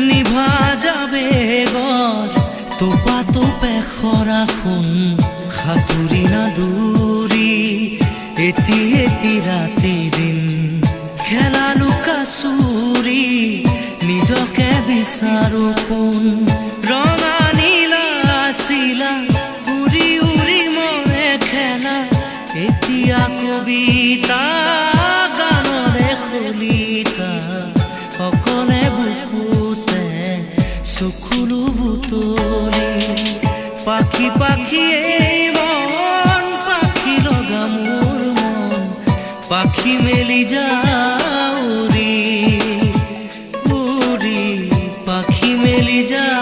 নিভা যাবে গড় তোপা তোপে খৰাখন সাঁতুৰি নাদুৰি এটি এটি ৰাতি দিন খেলা লুকা চুৰি নিজকে বিচাৰো কোন ৰঙা নীলা চিলা উৰি উৰি মৰে খেলা এতিয়া কবিতা গানৰে খলিতা অকলে বুকুতে চকুলো বুটলি পাখি পাখি এই মন পাখি লগা মোৰ মন পাখি মেলি যাওঁ উৰি উৰি পাখি মেলি যাওঁ